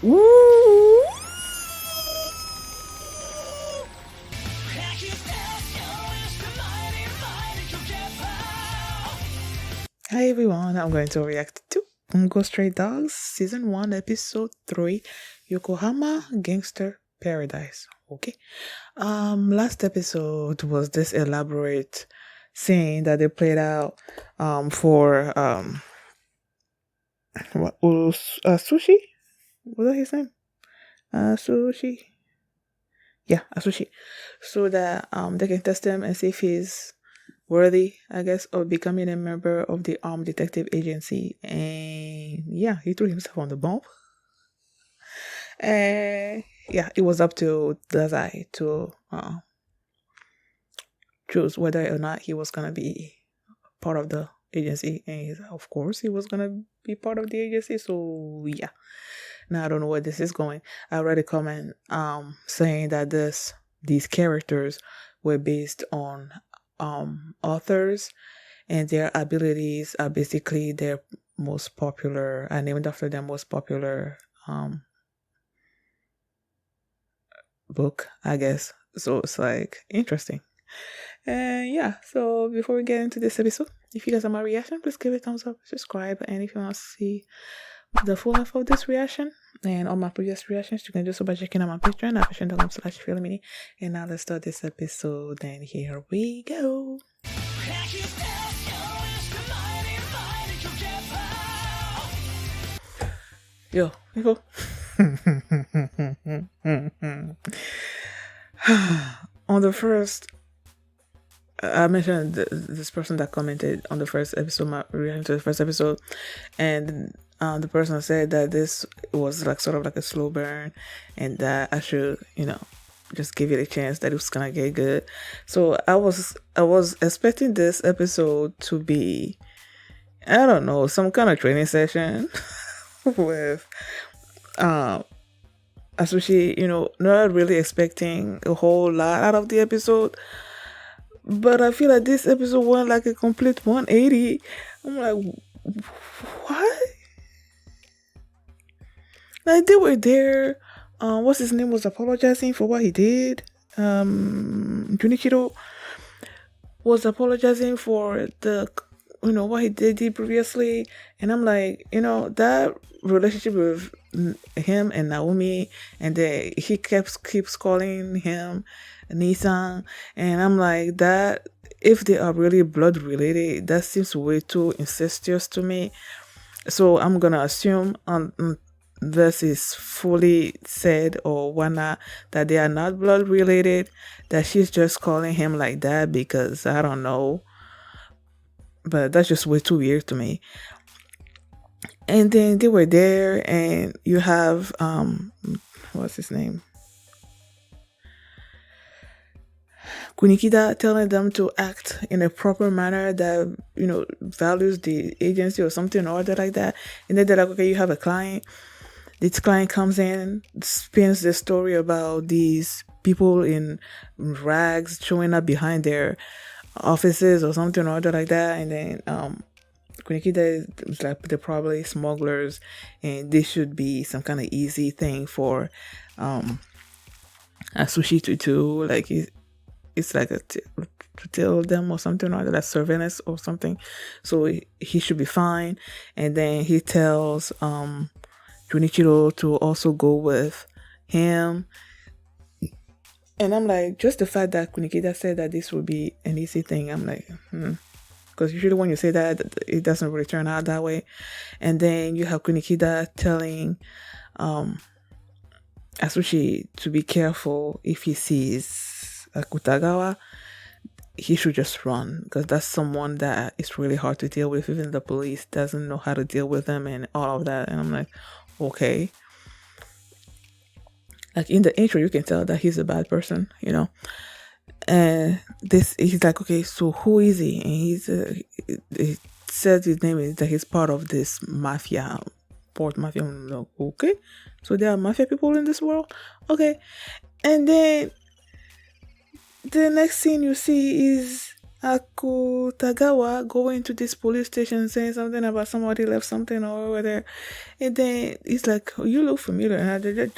Ooh. Hi everyone, I'm going to react to Bungo Stray Dogs Season 1 Episode 3 Yokohama Gangster Paradise. Okay. Last episode was this elaborate scene that they played out for what was Sushi? Was that his name? Sushi. Yeah, Sushi. So that they can test him and see if he's worthy, I guess, of becoming a member of the detective agency. And yeah, he threw himself on the bomb. And yeah, it was up to Dazai to choose whether or not he was gonna be part of the agency. And of course, he was gonna be part of the agency. So yeah. Now I don't know where this is going. I read a comment saying that these characters were based on authors, and their abilities are basically their most popular, named after their most popular book, I guess. So it's like interesting. And yeah, so before we get into this episode, if you guys have my reaction, please give it a thumbs up, subscribe, and if you want to see the full length of this reaction and all my previous reactions, you can do so by checking out my Patreon at patreon.com/feelmini. And now let's start this episode, and here we go. Yo, Nico. On the first, I mentioned this person that commented on the first episode, my reaction to the first episode, and the person said that this was like sort of like a slow burn, and that I should, just give it a chance, that it was gonna get good. So I was expecting this episode to be, I don't know, some kind of training session with Asushi, not really expecting a whole lot out of the episode. But I feel like this episode went like a complete 180. I'm like, what? Like, they were there. What's his name was apologizing for what he did. Junichiro was apologizing for what he did previously. And I'm like, that relationship with him and Naomi, and he keeps calling him Nissan, and I'm like, that if they are really blood related, that seems way too incestuous to me. So I'm gonna assume this is fully said or whatnot, that they are not blood related, that she's just calling him like that because I don't know, but that's just way too weird to me. And then they were there, and you have what's his name, Kunikida, telling them to act in a proper manner that values the agency or something or other like that. And then they're like, okay, you have a client. This client comes in, spins the story about these people in rags showing up behind their offices or something or other like that. And then Kunikida is like, they're probably smugglers, and this should be some kind of easy thing for Asushi to do. Like, it's like to tell them or something or other, like surveillance or something. So he should be fine. And then he tells Junichiro to also go with him. And I'm like, just the fact that Kunikida said that this would be an easy thing, I'm like, because usually when you say that, it doesn't really turn out that way. And then you have Kunikida telling Asushi to be careful. If he sees Kutagawa, he should just run, because that's someone that is really hard to deal with. Even the police doesn't know how to deal with them and all of that. And I'm like, okay. Like, in the intro, you can tell that he's a bad person, And he's like, okay, so who is he? And he says his name is that he's part of this mafia, port mafia. I'm like, okay, so there are mafia people in this world, okay. And then the next scene you see is Akutagawa going to this police station saying something about somebody left something or whatever. And then he's like, "Oh, you look familiar." And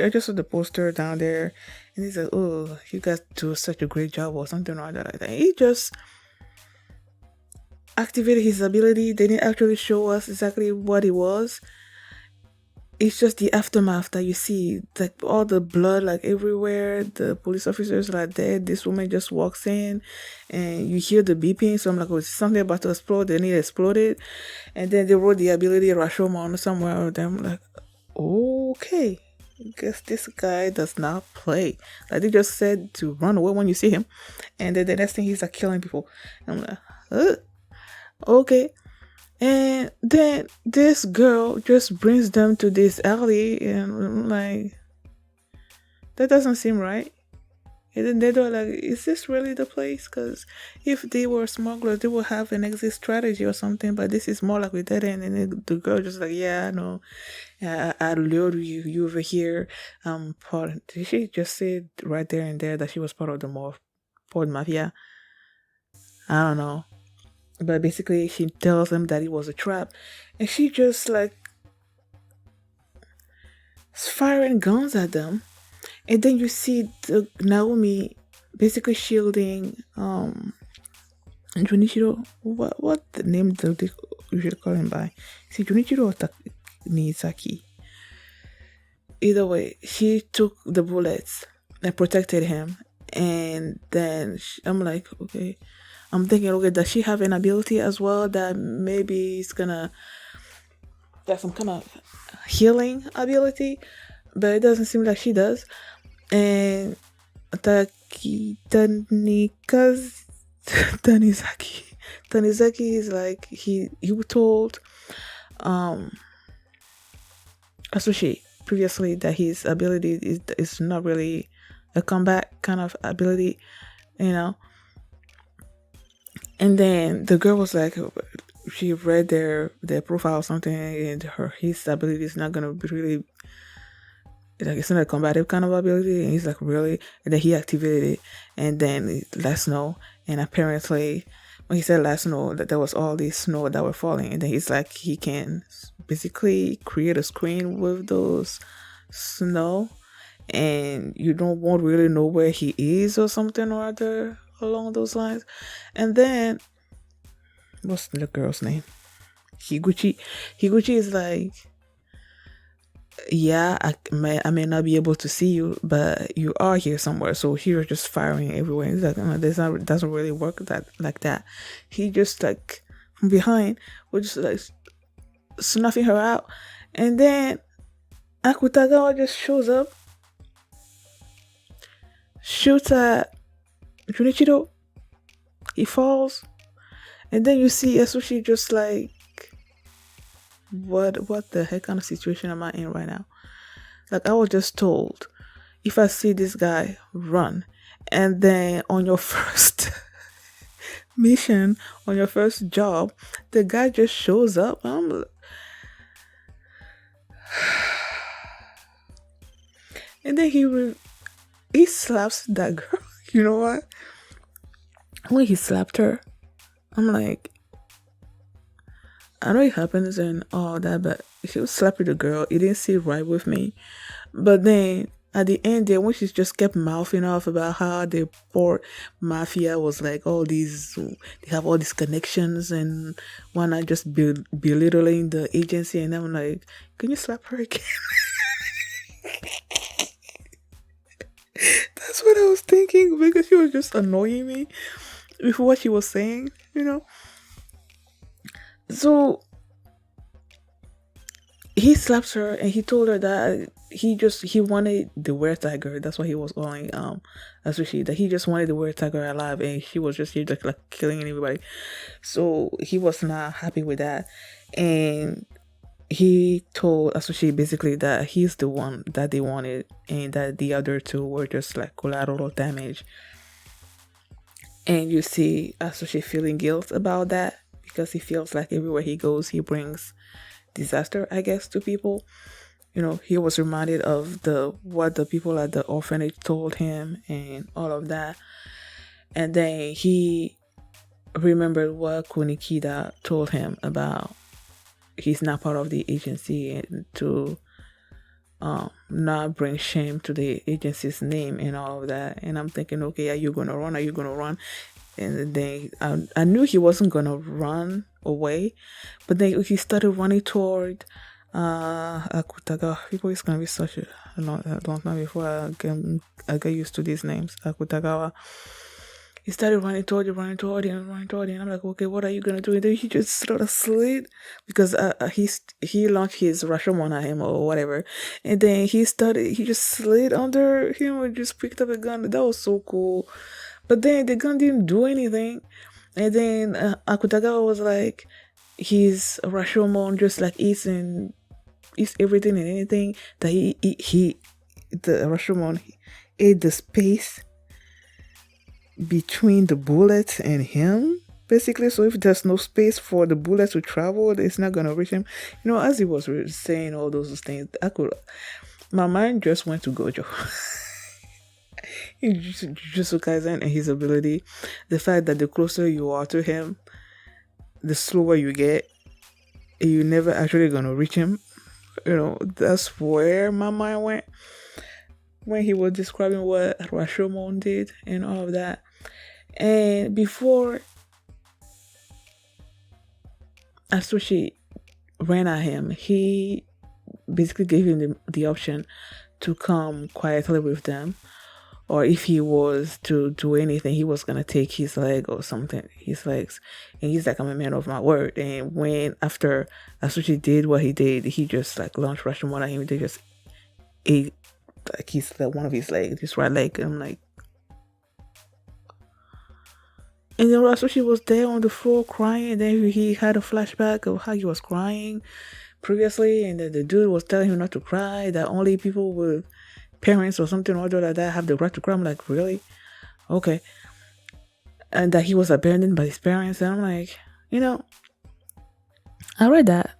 I just saw the poster down there. And he's like, "Oh, you guys do such a great job," or something like that. Like that. He just activated his ability. They didn't actually show us exactly what it was. It's just the aftermath that you see, like all the blood like everywhere. The police officers are dead. This woman just walks in, and you hear the beeping. So I'm like, oh, is something about to explode? Then it exploded, and then they wrote the ability Rashomon somewhere. And I'm like, okay, guess this guy does not play. Like they just said to run away when you see him, and then the next thing he's like killing people. And I'm like, okay. And then this girl just brings them to this alley, and I'm like, that doesn't seem right. And then they're like, is this really the place? Because if they were smugglers, they would have an exit strategy or something, but this is more like we did it. And then the girl just like, yeah, no, I lured you over here. Did she just say right there and there that she was part of the Port Mafia? I don't know. But basically, she tells him that it was a trap, and she just like firing guns at them. And then you see Naomi basically shielding Junichiro. What the name do they usually call him by? See, Junichiro or Nizaki. Either way, she took the bullets and protected him. And then I'm like, okay. I'm thinking, okay, does she have an ability as well that maybe it's gonna get some kind of healing ability? But it doesn't seem like she does. And Tanizaki is like he told Asushi previously that his ability is not really a combat kind of ability, you know. And then the girl was like, she read their profile or something, and his ability is not gonna be really like, it's not a combative kind of ability. And he's like, really? And then he activated it, and then let snow. And apparently, when he said let snow, that there was all this snow that were falling, and then he's like, he can basically create a screen with those snow, and you won't really know where he is or something or other along those lines. And then what's the girl's name? Higuchi is like, yeah, I may not be able to see you, but you are here somewhere, so you're just firing everywhere. He's like, no, doesn't really work like that. He just like from behind was just like snuffing her out, and then Akutagawa just shows up, shoots at Junichiro. He falls, and then you see Asushi just like, what the heck kind of situation am I in right now? Like, I was just told, if I see this guy, run. And then on your first mission, on your first job, the guy just shows up. And then he slaps that girl. You know what? When he slapped her, I'm like, I know it happens and all that, but she was slapping the girl. It didn't sit right with me. But then at the end there, when she just kept mouthing off about how the poor mafia was like all these, they have all these connections, and why not just belittling the agency? And I'm like, can you slap her again? That's what I was thinking, because she was just annoying me with what she was saying, you know. So he slaps her, and he told her that he wanted the were tiger. That's why he was calling Asushi, that he just wanted the were tiger alive, and she was just here just like killing everybody. So he was not happy with that, and he told Asushi basically that he's the one that they wanted, and that the other two were just like collateral damage. And you see Asushi feeling guilt about that, because he feels like everywhere he goes, he brings disaster, I guess, to people. You know, he was reminded of what the people at the orphanage told him and all of that. And then he remembered what Kunikida told him about he's not part of the agency and to not bring shame to the agency's name and all of that. And I'm thinking, okay, are you gonna run? Are you gonna run? And then I knew he wasn't gonna run away, but then he started running toward Akutagawa. People, it's gonna be such a long time before I get used to these names. Akutagawa. He started running toward him. I'm like, okay, what are you gonna do? And then he just sort of slid because he launched his Rashomon at him or whatever, and then he just slid under him and just picked up a gun. That was so cool. But then the gun didn't do anything, and then Akutagawa was like, his Rashomon just like eats everything and anything that the Rashomon ate the space between the bullet and him, basically. So if there's no space for the bullet to travel, it's not gonna reach him. As he was saying all those things, my mind just went to Gojo. Jujutsu Kaisen and his ability, the fact that the closer you are to him, the slower you get, you're never actually gonna reach him. That's where my mind went when he was describing what Rashomon did and all of that. And before Asushi ran at him, he basically gave him the option to come quietly with them, or if he was to do anything, he was gonna take his leg or something, his legs. And he's like, I'm a man of my word. And after Asushi did what he did, he just like launched Rashomon at him. They just ate like one of his legs, his right leg. And I'm like, and then Asushi was there on the floor crying, and then he had a flashback of how he was crying previously, and then the dude was telling him not to cry, that only people with parents or something or other like that have the right to cry. I'm like, really? Okay. And that he was abandoned by his parents. And I'm like, I read that.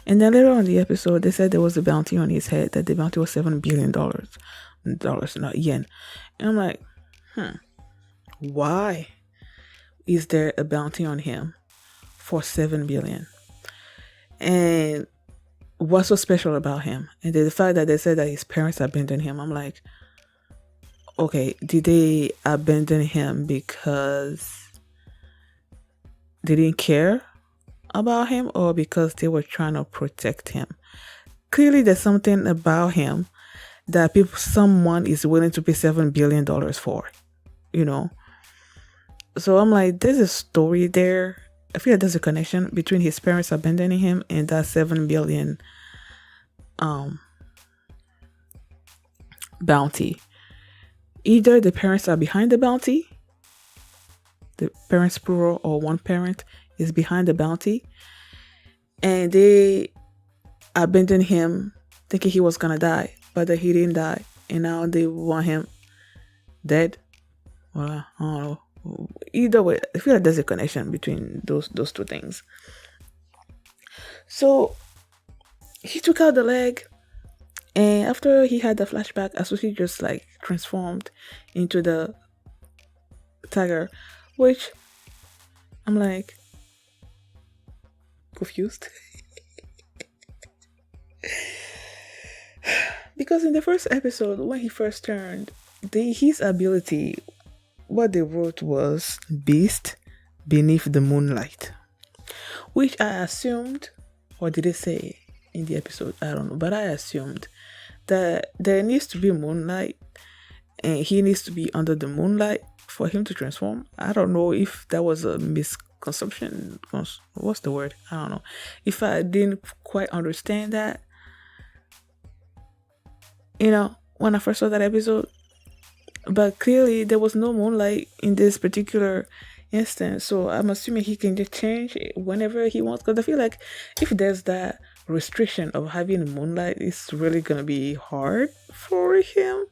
And then later on in the episode, they said there was a bounty on his head, that the bounty was $7 billion, not yen. And I'm like, why is there a bounty on him for $7 billion? And what's so special about him? And the fact that they said that his parents abandoned him, I'm like, okay, did they abandon him because they didn't care about him, or because they were trying to protect him? Clearly there's something about him that someone is willing to pay $7 billion for, So I'm like, there's a story there. I feel like there's a connection between his parents abandoning him and that $7 billion bounty. Either the parents are behind the bounty, the parents plural, or one parent is behind the bounty, and they abandoned him thinking he was gonna die, but that he didn't die, and now they want him dead. Well, I don't know. Either way, I feel like there's a connection between those two things. So he took out the leg, and after he had the flashback, Asushi just like transformed into the tiger, which I'm like confused. Because in the first episode, when he first turned, his ability, what they wrote was Beast Beneath the Moonlight, which I assumed, or did they say in the episode? I don't know, but I assumed that there needs to be moonlight and he needs to be under the moonlight for him to transform. I don't know if that was a misconception. What's the word? I don't know. If I didn't quite understand that, when I first saw that episode. But clearly there was no moonlight in this particular instance, so I'm assuming he can just change whenever he wants. Because I feel like if there's that restriction of having moonlight, it's really gonna be hard for him,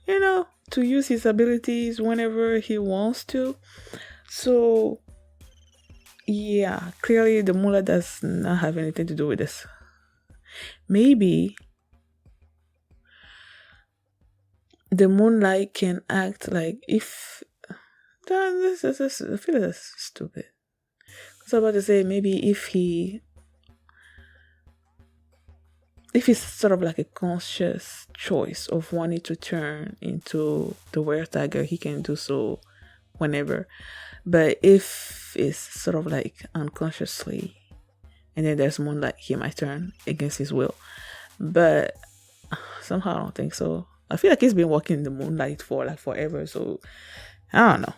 to use his abilities whenever he wants to. So yeah, clearly the moonlight does not have anything to do with this. Maybe the moonlight can act like, if This, I feel that's stupid. So I was about to say maybe if it's sort of like a conscious choice of wanting to turn into the were tiger, he can do so whenever. But if it's sort of like unconsciously, and then there's moonlight, he might turn against his will. But somehow I don't think so. I feel like he's been walking in the moonlight for like forever. So I don't know.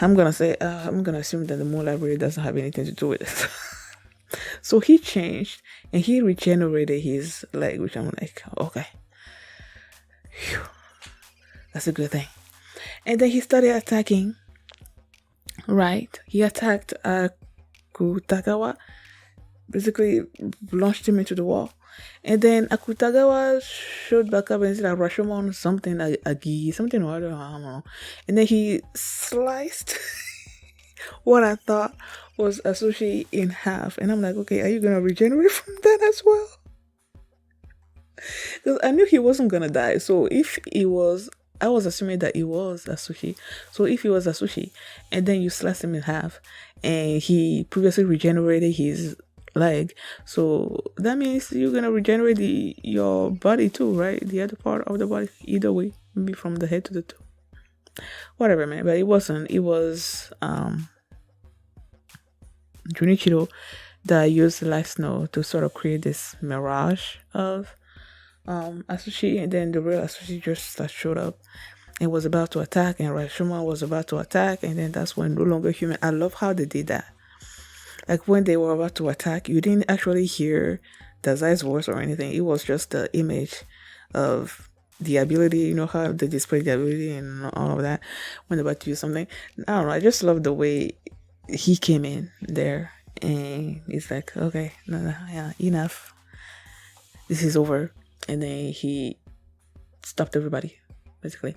I'm gonna assume that the moonlight really doesn't have anything to do with it. So he changed and he regenerated his leg, which I'm like, okay, phew, that's a good thing. And then he started attacking. Right, he attacked Akutagawa, basically launched him into the wall. And then Akutagawa showed back up and said like Rashomon something like Agi, something or other, I don't know. And then he sliced what I thought was a sushi in half. And I'm like, okay, are you gonna regenerate from that as well? Because I knew he wasn't gonna die. So if he was, I was assuming that he was a sushi. So if he was a sushi and then you slice him in half and he previously regenerated his leg, so that means you're gonna regenerate your body too, right? The other part of the body, either way, maybe from the head to the toe. Whatever, man. But it wasn't. It was Junichiro that used the light snow to sort of create this mirage of Asushi, and then the real Asushi just showed up and was about to attack, and Rashomon was about to attack, and then that's when no longer human. I love how they did that. Like when they were about to attack, you didn't actually hear Dazai's voice or anything. It was just the image of the ability, you know how they display the ability and all of that when they're about to use something. I don't know, I just love the way he came in there and it's like, okay, no, yeah, enough. This is over. And then he stopped everybody, basically.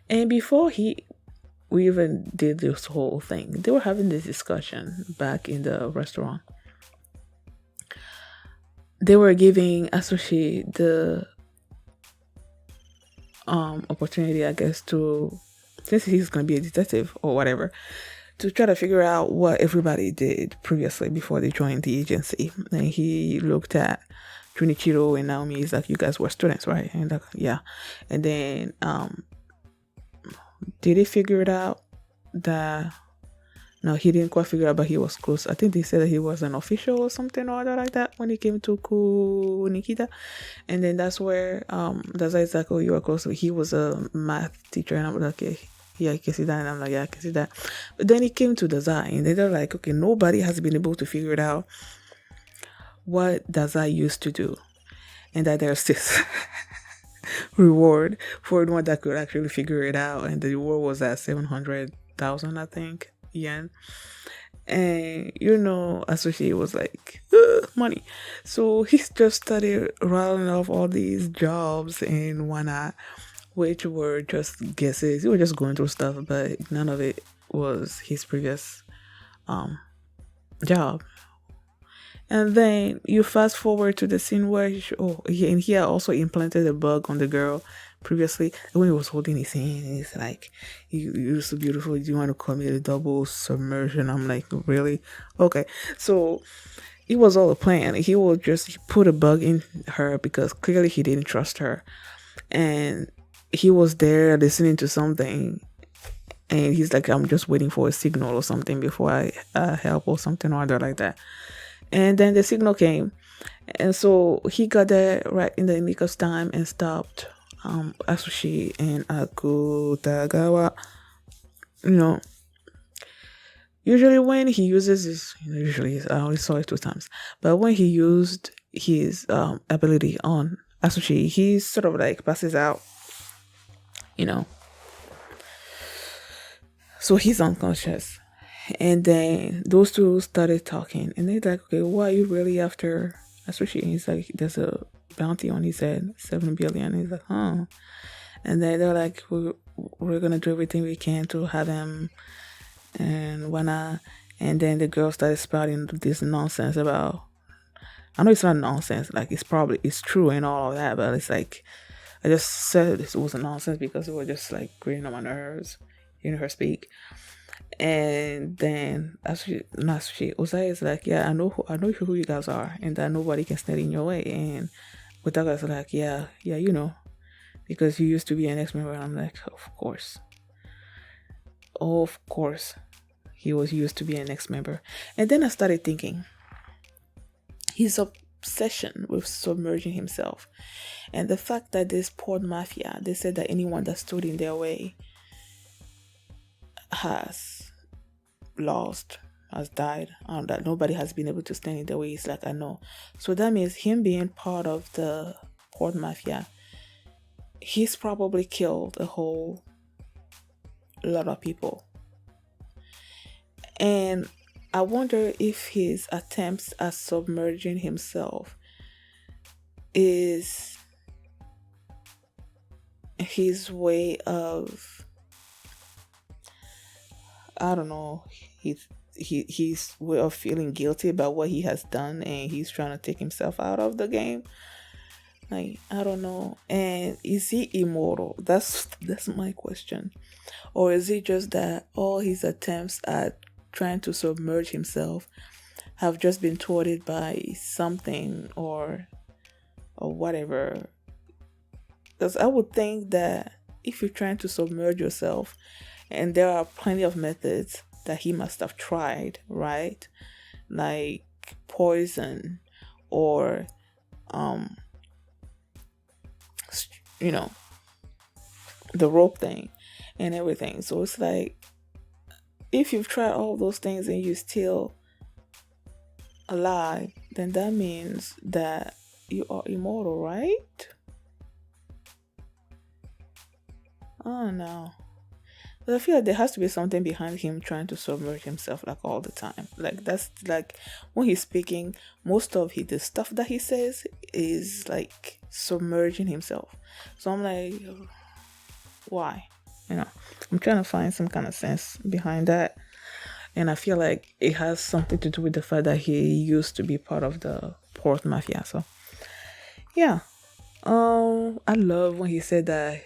And before we even did this whole thing, they were having this discussion back in the restaurant. They were giving Asushi the opportunity, I guess, to, since he's going to be a detective or whatever, to try to figure out what everybody did previously before they joined the agency. And he looked at Junichiro and Naomi. He's like, you guys were students, right? And like, yeah. And then did he figure it out that, no, he didn't quite figure out, but he was close. I think they said that he was an official or something or other like that when he came to Nikita. And then that's where Dazai's like, oh, you are close. He was a math teacher. And I'm like, okay, yeah, I can see that. And I'm like, yeah, I can see that. But then he came to Dazai and they're like, okay, nobody has been able to figure it out what Dazai used to do. And that there's this reward for anyone that could actually figure it out. And the reward was at 700,000, I think, yen. And you know, Associate was like, money. So he just started rattling off all these jobs and whatnot, which were just guesses. He was just going through stuff, but none of it was his previous job. And then you fast forward to the scene where he had also implanted a bug on the girl previously. When he was holding his hand, and he's like, "You're so beautiful. Do you want to call me a double submersion?" I'm like, really? Okay. So it was all a plan. He will just put a bug in her because clearly he didn't trust her, and he was there listening to something. And he's like, I'm just waiting for a signal or something before I help or something or other like that. And then the signal came. And so he got there right in the nick of time and stopped Asushi and Akutagawa. You know, usually when he uses his, I only saw it 2 times, but when he used his ability on Asushi, he sort of like passes out, you know. So he's unconscious. And then those two started talking. And they're like, okay, why are you really after Asushi? And he's like, there's a bounty on his head, 7 billion. And he's like, huh. And then they're like, we're going to do everything we can to have him and whatnot. And then the girl started spouting this nonsense about, I know it's not nonsense. Like, it's true and all of that. But it's like, I just said this was a nonsense because it was just like grating on my nerves. her speak. And then Osai is like, yeah, I know who you guys are, and that nobody can stand in your way. And Utaga's like, yeah, because you used to be an ex-member. And I'm like, of course, he was used to be an ex-member. And then I started thinking, his obsession with submerging himself, and the fact that this port mafia, they said that anyone that stood in their way has lost, has died, that nobody has been able to stand in their way. It's like, I know. So that means him being part of the port mafia, he's probably killed a whole lot of people. And I wonder if his attempts at submerging himself is his way of, I don't know, his way of feeling guilty about what he has done, and he's trying to take himself out of the game. Like, I don't know. And is he immortal? That's my question. Or is it just that all his attempts at trying to submerge himself have just been thwarted by something or whatever? Because I would think that if you're trying to submerge yourself, and there are plenty of methods that he must have tried, right? Like poison or the rope thing and everything. So it's like, if you've tried all those things and you're still alive, then that means that you are immortal, right? I don't know. But I feel like there has to be something behind him trying to submerge himself like all the time. Like, that's like when he's speaking, most of the stuff that he says is like submerging himself. So I'm like, why? I'm trying to find some kind of sense behind that. And I feel like it has something to do with the fact that he used to be part of the port mafia. So yeah. I love when he said that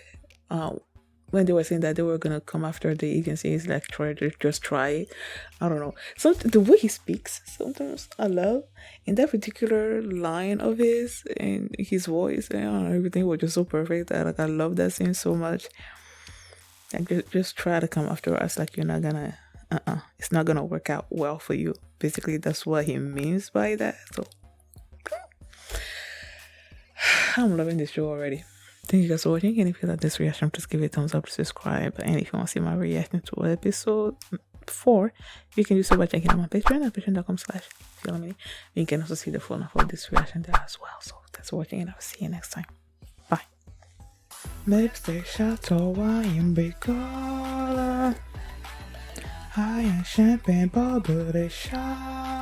when they were saying that they were gonna come after the agency, he's like, just try it. I don't know. So the way he speaks, sometimes I love. In that particular line of his and his voice, and I don't know, everything was just so perfect. Like, I love that scene so much. Like, just try to come after us. Like, you're not gonna. It's not gonna work out well for you. Basically, that's what he means by that. So I'm loving this show already. Thank you guys for watching, and if you like this reaction, please give it a thumbs up, subscribe, and if you want to see my reaction to episode 4, you can do so by checking out my Patreon at patreon.com/feelme. You can also see the phone for this reaction there as well. So thanks for watching, and I'll see you next time. Bye. Lipstick, chateau, wine, bricola. I am champagne, bubble shot.